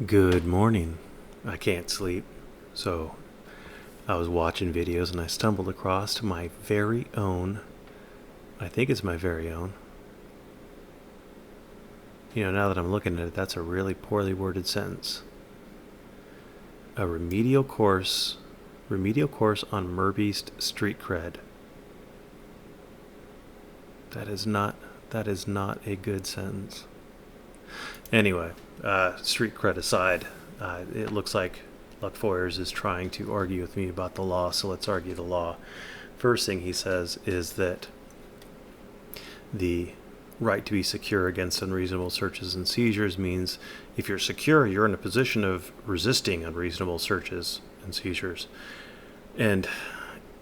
Good morning. I can't sleep, so I was watching videos and I stumbled across my very own, I think it's my very own. Now that I'm looking at it, that's a really poorly worded sentence. A remedial course on Murbeast street cred. That is not a good sentence. Anyway, street cred aside, it looks like Luckfawyers is trying to argue with me about the law, so let's argue the law. First thing he says is that the right to be secure against unreasonable searches and seizures means if you're secure, you're in a position of resisting unreasonable searches and seizures. And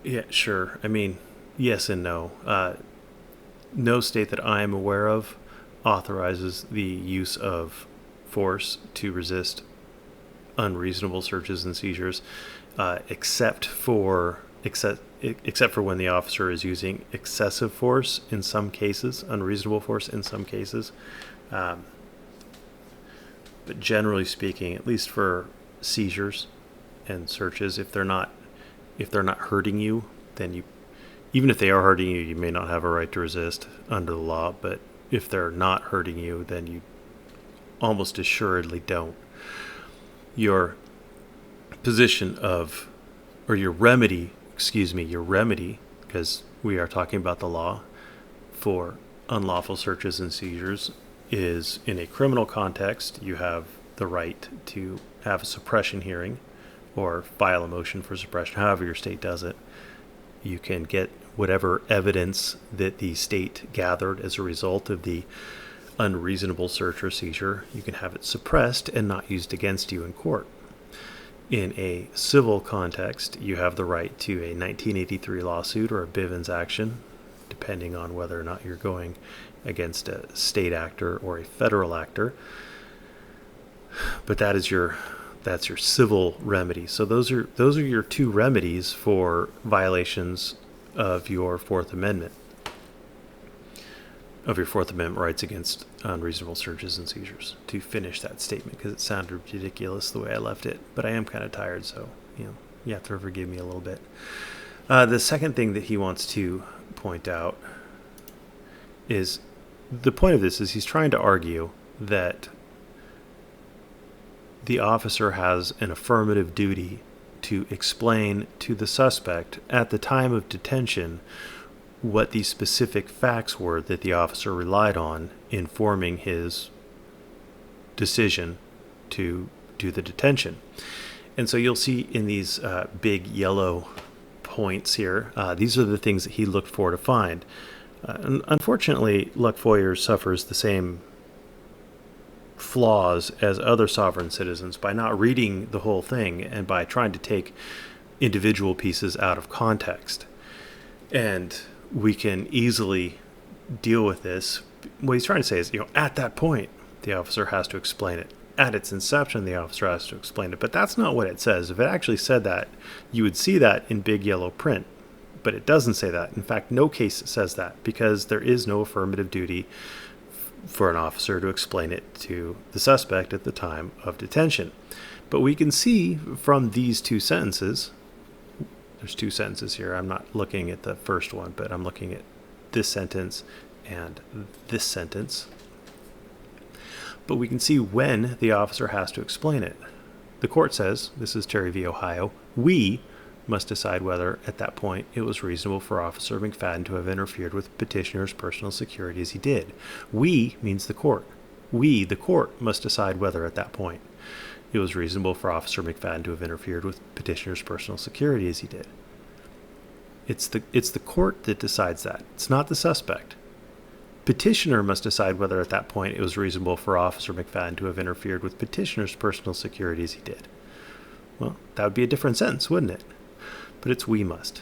yeah, sure. I mean, yes and no. No state that I am aware of authorizes the use of force to resist unreasonable searches and seizures, except for when the officer is using excessive force in some cases, unreasonable force in some cases. But generally speaking, at least for seizures and searches, if they're not hurting you, then even if they are hurting you, you may not have a right to resist under the law. But if they're not hurting you, then you almost assuredly don't. Your position of, or your remedy, because we are talking about the law for unlawful searches and seizures, is in a criminal context. You have the right to have a suppression hearing or file a motion for suppression, however your state does it. You can get whatever evidence that the state gathered as a result of the unreasonable search or seizure. You can have it suppressed and not used against you in court. In a civil context, you have the right to a 1983 lawsuit or a Bivens action, depending on whether or not you're going against a state actor or a federal actor. But that's your civil remedy. So those are your two remedies for violations of your Fourth Amendment rights against unreasonable searches and seizures. To finish that statement, because it sounded ridiculous the way I left it, but I am kind of tired, so you have to forgive me a little bit. The second thing that he wants to point out is, the point of this is he's trying to argue that the officer has an affirmative duty to explain to the suspect at the time of detention what the specific facts were that the officer relied on in forming his decision to do the detention. And so you'll see in these big yellow points here, these are the things that he looked for to find. Unfortunately, Luckfawyers suffers the same flaws as other sovereign citizens by not reading the whole thing and by trying to take individual pieces out of context. And we can easily deal with this. What he's trying to say is, at that point, the officer has to explain it. At its inception, the officer has to explain it. But that's not what it says. If it actually said that, you would see that in big yellow print. But it doesn't say that. In fact, no case says that, because there is no affirmative duty for an officer to explain it to the suspect at the time of detention. But we can see from these two sentences, there's two sentences here. I'm not looking at the first one, but I'm looking at this sentence and this sentence. But we can see when the officer has to explain it. The court says, this is Terry v. Ohio, we must decide whether at that point it was reasonable for Officer McFadden to have interfered with petitioner's personal security as he did. We means the court. We, the court, must decide whether at that point it was reasonable for Officer McFadden to have interfered with petitioner's personal security as he did. It's the court that decides that. It's not the suspect. Petitioner must decide whether at that point it was reasonable for Officer McFadden to have interfered with petitioner's personal security as he did. Well, that would be a different sentence, wouldn't it? But it's we must.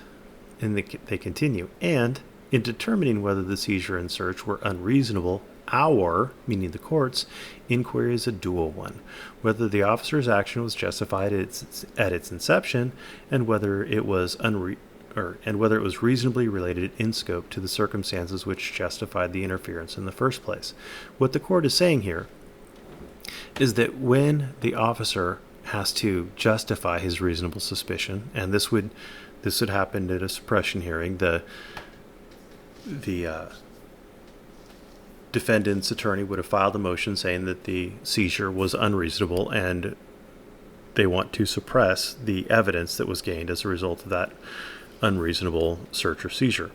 And they continue. And in determining whether the seizure and search were unreasonable, our, meaning the court's, inquiry is a dual one. Whether the officer's action was justified at its inception, and whether it was reasonably related in scope to the circumstances which justified the interference in the first place. What the court is saying here is that when the officer has to justify his reasonable suspicion, and this would happen at a suppression hearing, the defendant's attorney would have filed a motion saying that the seizure was unreasonable and they want to suppress the evidence that was gained as a result of that unreasonable search or seizure.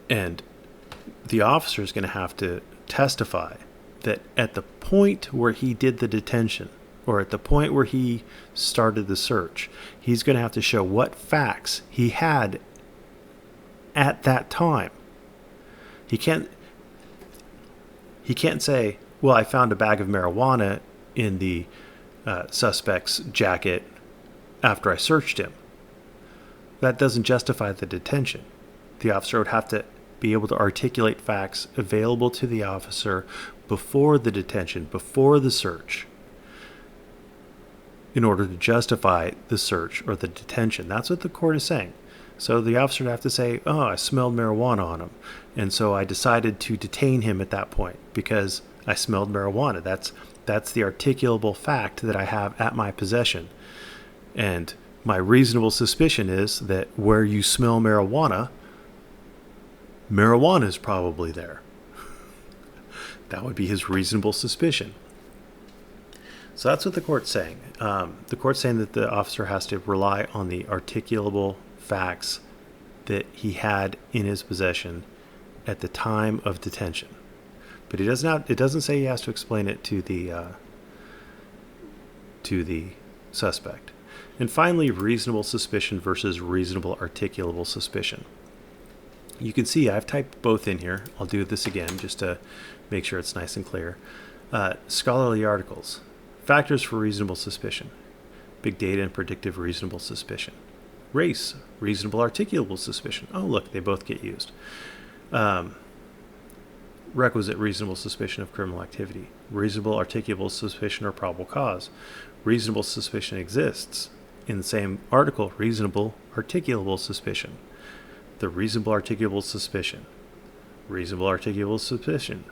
And the officer is going to have to testify that at the point where he did the detention, or at the point where he started the search, he's going to have to show what facts he had at that time. He can't say, well, I found a bag of marijuana in the suspect's jacket after I searched him. That doesn't justify the detention. The officer would have to be able to articulate facts available to the officer before the detention, before the search, in order to justify the search or the detention. That's what the court is saying. So the officer would have to say, oh, I smelled marijuana on him, and so I decided to detain him at that point because I smelled marijuana. That's the articulable fact that I have at my possession. And my reasonable suspicion is that where you smell marijuana is probably there. That would be his reasonable suspicion. So that's what the court's saying. The court's saying that the officer has to rely on the articulable facts that he had in his possession at the time of detention. But it doesn't say he has to explain it to the suspect. And finally, reasonable suspicion versus reasonable articulable suspicion. You can see I've typed both in here. I'll do this again just to make sure it's nice and clear. Scholarly articles. Factors for reasonable suspicion. Big data and predictive reasonable suspicion. Race. Reasonable articulable suspicion. Oh, look, they both get used. Requisite reasonable suspicion of criminal activity. Reasonable articulable suspicion or probable cause. Reasonable suspicion exists. In the same article, reasonable articulable suspicion. The reasonable articulable suspicion. Reasonable articulable suspicion.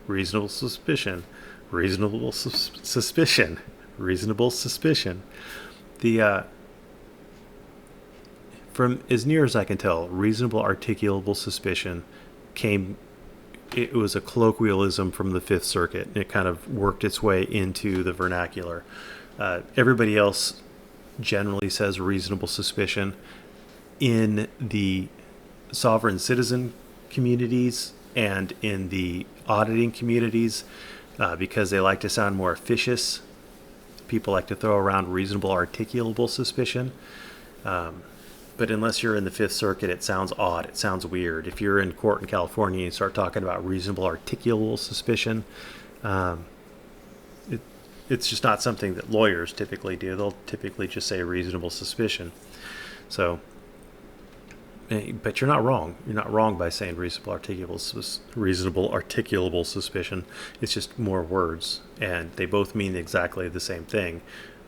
Reasonable suspicion. Reasonable suspicion. Reasonable suspicion. From as near as I can tell, reasonable articulable suspicion it was a colloquialism from the Fifth Circuit, and it kind of worked its way into the vernacular. Everybody else generally says reasonable suspicion. In the sovereign citizen communities and in the auditing communities, because they like to sound more officious, people like to throw around reasonable articulable suspicion. But unless you're in the Fifth Circuit, it sounds odd. It sounds weird. If you're in court in California and you start talking about reasonable articulable suspicion, it's just not something that lawyers typically do. They'll typically just say reasonable suspicion. So, but you're not wrong. You're not wrong by saying reasonable articulable suspicion. It's just more words, and they both mean exactly the same thing.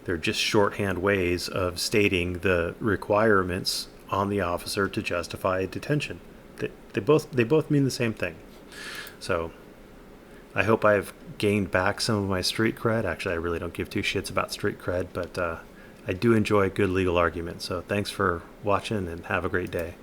They're just shorthand ways of stating the requirements on the officer to justify a detention. They both mean the same thing. So I hope I've gained back some of my street cred. Actually, I really don't give two shits about street cred, but I do enjoy a good legal argument. So thanks for watching and have a great day.